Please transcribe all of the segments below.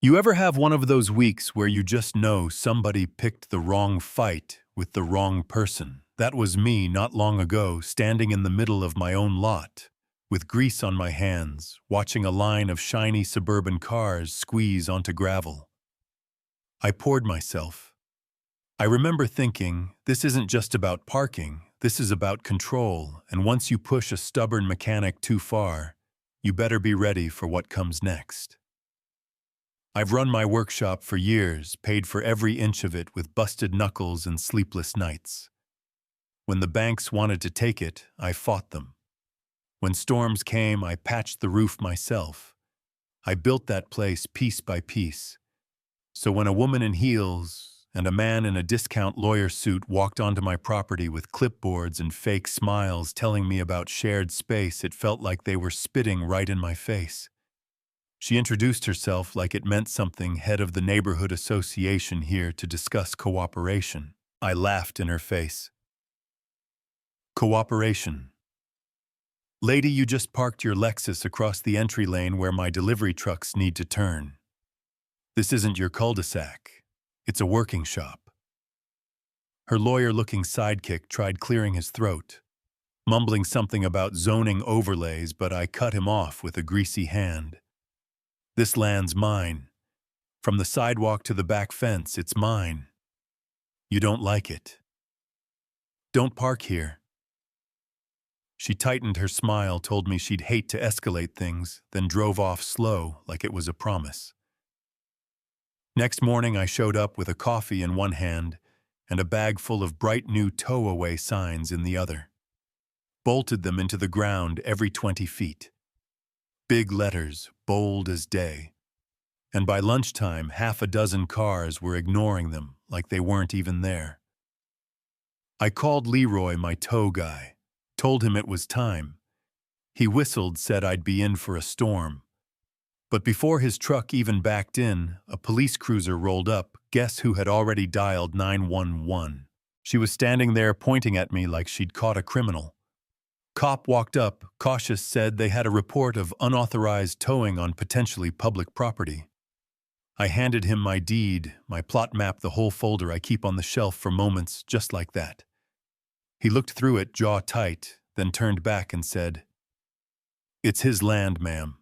You ever have one of those weeks where you just know somebody picked the wrong fight with the wrong person? That was me not long ago, standing in the middle of my own lot, with grease on my hands, watching a line of shiny suburban cars squeeze onto gravel. I poured myself. I remember thinking, this isn't just about parking, this is about control, and once you push a stubborn mechanic too far, you better be ready for what comes next. I've run my workshop for years, paid for every inch of it with busted knuckles and sleepless nights. When the banks wanted to take it, I fought them. When storms came, I patched the roof myself. I built that place piece by piece. So when a woman in heels and a man in a discount lawyer suit walked onto my property with clipboards and fake smiles telling me about shared space, it felt like they were spitting right in my face. She introduced herself like it meant something, head of the neighborhood association here to discuss cooperation. I laughed in her face. Cooperation. Lady, you just parked your Lexus across the entry lane where my delivery trucks need to turn. This isn't your cul-de-sac. It's a working shop. Her lawyer-looking sidekick tried clearing his throat, mumbling something about zoning overlays, but I cut him off with a greasy hand. This land's mine. From the sidewalk to the back fence, it's mine. You don't like it. Don't park here. She tightened her smile, told me she'd hate to escalate things, then drove off slow like it was a promise. Next morning, I showed up with a coffee in one hand and a bag full of bright new tow-away signs in the other. Bolted them into the ground every 20 feet. Big letters, bold as day. And by lunchtime, half a dozen cars were ignoring them like they weren't even there. I called Leroy, my tow guy, told him it was time. He whistled, said I'd be in for a storm. But before his truck even backed in, a police cruiser rolled up. Guess who had already dialed 911? She was standing there pointing at me like she'd caught a criminal. Cop walked up, cautious, said they had a report of unauthorized towing on potentially public property. I handed him my deed, my plot map, the whole folder I keep on the shelf for moments just like that. He looked through it, jaw tight, then turned back and said, "It's his land, ma'am."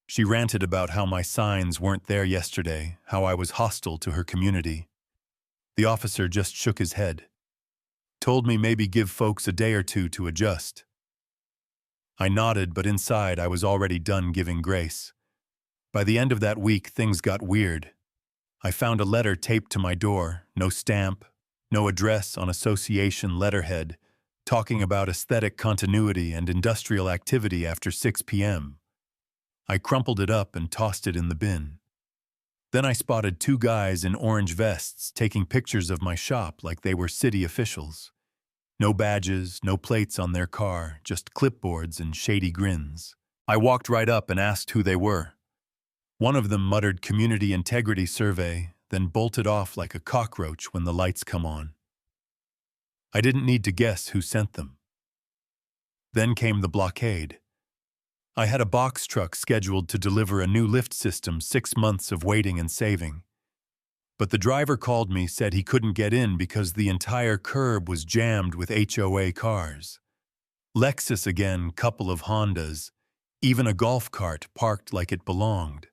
She ranted about how my signs weren't there yesterday, how I was hostile to her community. The officer just shook his head. Told me maybe give folks a day or two to adjust. I nodded, but inside I was already done giving grace. By the end of that week, things got weird. I found a letter taped to my door, no stamp, no address on association letterhead, talking about aesthetic continuity and industrial activity after 6 p.m. I crumpled it up and tossed it in the bin. Then I spotted two guys in orange vests taking pictures of my shop like they were city officials. No badges, no plates on their car, just clipboards and shady grins. I walked right up and asked who they were. One of them muttered community integrity survey, then bolted off like a cockroach when the lights come on. I didn't need to guess who sent them. Then came the blockade. I had a box truck scheduled to deliver a new lift system, 6 months of waiting and saving. But the driver called me, said he couldn't get in because the entire curb was jammed with HOA cars. Lexus again, couple of Hondas, even a golf cart parked like it belonged.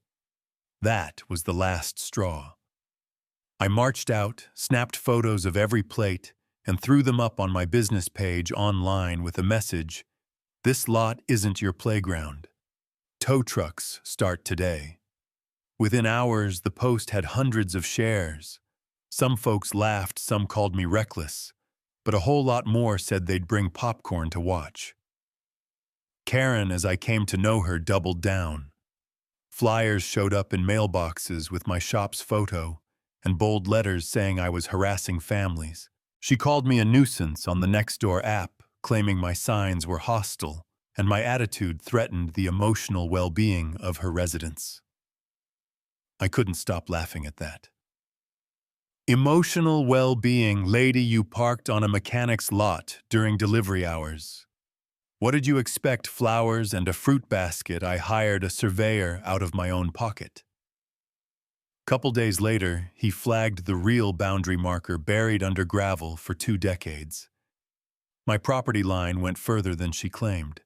That was the last straw. I marched out, snapped photos of every plate, and threw them up on my business page online with a message, "This lot isn't your playground. Tow trucks start today." Within hours, the post had hundreds of shares. Some folks laughed, some called me reckless, but a whole lot more said they'd bring popcorn to watch. Karen, as I came to know her, doubled down. Flyers showed up in mailboxes with my shop's photo and bold letters saying I was harassing families. She called me a nuisance on the Nextdoor app, claiming my signs were hostile and my attitude threatened the emotional well-being of her residents. I couldn't stop laughing at that. Emotional well-being, lady, you parked on a mechanic's lot during delivery hours. What did you expect, flowers and a fruit basket? I hired a surveyor out of my own pocket. Couple days later, he flagged the real boundary marker buried under gravel for 2 decades. My property line went further than she claimed.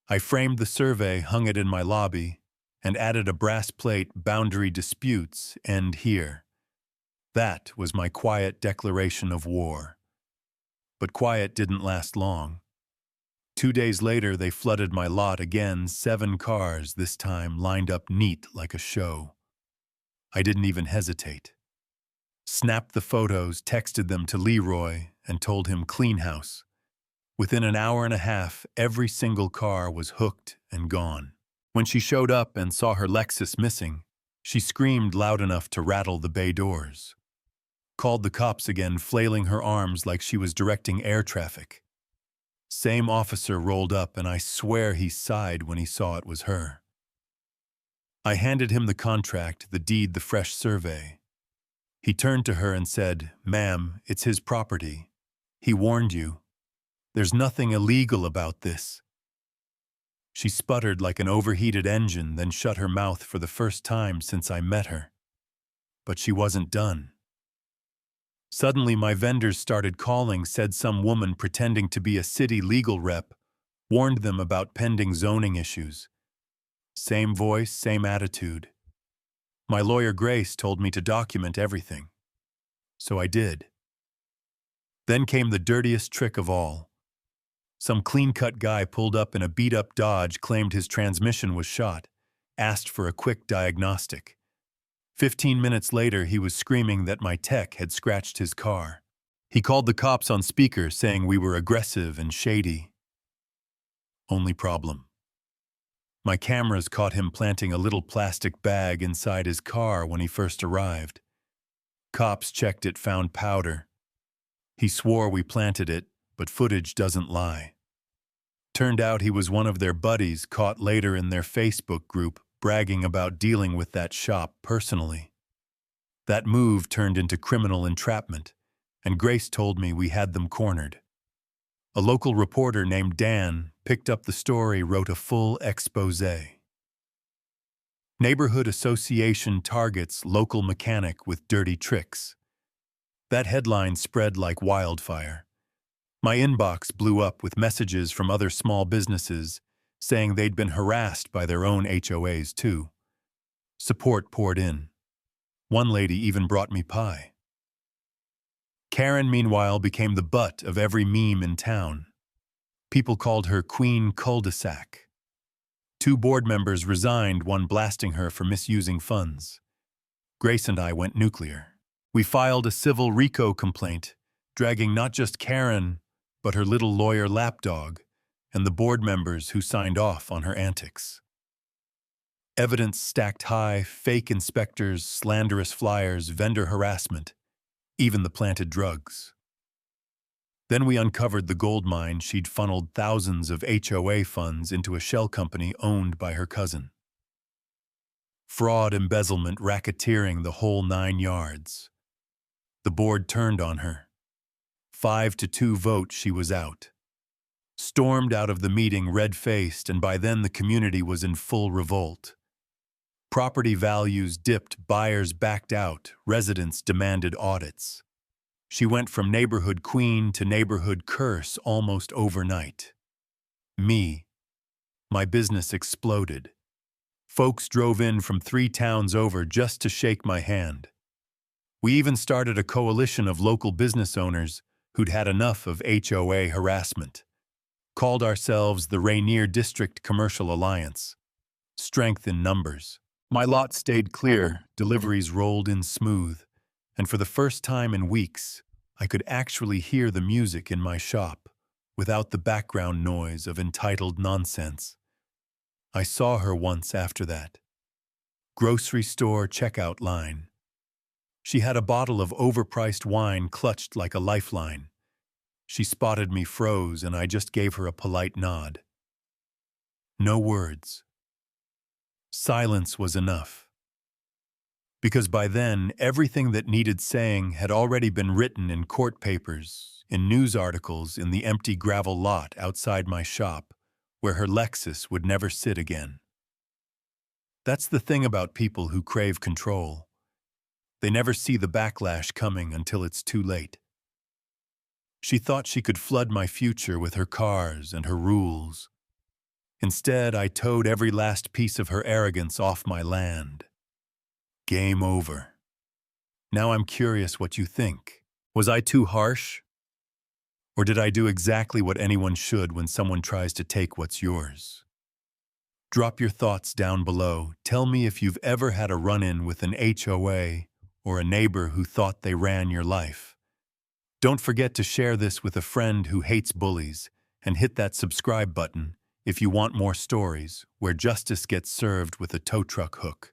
I framed the survey, hung it in my lobby, and added a brass plate, "Boundary disputes end here." That was my quiet declaration of war. But quiet didn't last long. 2 days later, they flooded my lot again, 7 cars, this time lined up neat like a show. I didn't even hesitate. Snapped the photos, texted them to Leroy, and told him clean house. Within an hour and a half, every single car was hooked and gone. When she showed up and saw her Lexus missing, she screamed loud enough to rattle the bay doors. Called the cops again, flailing her arms like she was directing air traffic. Same officer rolled up, and I swear he sighed when he saw it was her. I handed him the contract, the deed, the fresh survey. He turned to her and said, "Ma'am, it's his property. He warned you. There's nothing illegal about this." She sputtered like an overheated engine, then shut her mouth for the first time since I met her. But she wasn't done. Suddenly, my vendors started calling, said some woman pretending to be a city legal rep warned them about pending zoning issues. Same voice, same attitude. My lawyer Grace told me to document everything. So I did. Then came the dirtiest trick of all. Some clean-cut guy pulled up in a beat-up Dodge, claimed his transmission was shot, asked for a quick diagnostic. 15 minutes later, he was screaming that my tech had scratched his car. He called the cops on speaker, saying we were aggressive and shady. Only problem: my cameras caught him planting a little plastic bag inside his car when he first arrived. Cops checked it, found powder. He swore we planted it, but footage doesn't lie. Turned out he was one of their buddies, caught later in their Facebook group, bragging about dealing with that shop personally. That move turned into criminal entrapment, and Grace told me we had them cornered. A local reporter named Dan picked up the story, wrote a full exposé. Neighborhood association targets local mechanic with dirty tricks. That headline spread like wildfire. My inbox blew up with messages from other small businesses saying they'd been harassed by their own HOAs too. Support poured in. One lady even brought me pie. Karen, meanwhile, became the butt of every meme in town. People called her Queen Cul-de-sac. 2 board members resigned, one blasting her for misusing funds. Grace and I went nuclear. We filed a civil RICO complaint, dragging not just Karen, but her little lawyer lapdog, and the board members who signed off on her antics. Evidence stacked high, fake inspectors, slanderous flyers, vendor harassment, even the planted drugs. Then we uncovered the gold mine. She'd funneled thousands of HOA funds into a shell company owned by her cousin. Fraud, embezzlement, racketeering, the whole 9 yards. The board turned on her. 5-2 vote, she was out. Stormed out of the meeting red-faced, and by then the community was in full revolt. Property values dipped, buyers backed out, residents demanded audits. She went from neighborhood queen to neighborhood curse almost overnight. My business exploded. Folks drove in from 3 towns over just to shake my hand. We even started a coalition of local business owners who'd had enough of HOA harassment. Called ourselves the Rainier District Commercial Alliance. Strength in numbers. My lot stayed clear, deliveries rolled in smooth, and for the first time in weeks, I could actually hear the music in my shop without the background noise of entitled nonsense. I saw her once after that. Grocery store checkout line. She had a bottle of overpriced wine clutched like a lifeline. She spotted me, froze, and I just gave her a polite nod. No words. Silence was enough. Because by then, everything that needed saying had already been written in court papers, in news articles, in the empty gravel lot outside my shop, where her Lexus would never sit again. That's the thing about people who crave control. They never see the backlash coming until it's too late. She thought she could flood my future with her cars and her rules. Instead, I towed every last piece of her arrogance off my land. Game over. Now I'm curious what you think. Was I too harsh? Or did I do exactly what anyone should when someone tries to take what's yours? Drop your thoughts down below. Tell me if you've ever had a run-in with an HOA or a neighbor who thought they ran your life. Don't forget to share this with a friend who hates bullies, and hit that subscribe button if you want more stories where justice gets served with a tow truck hook.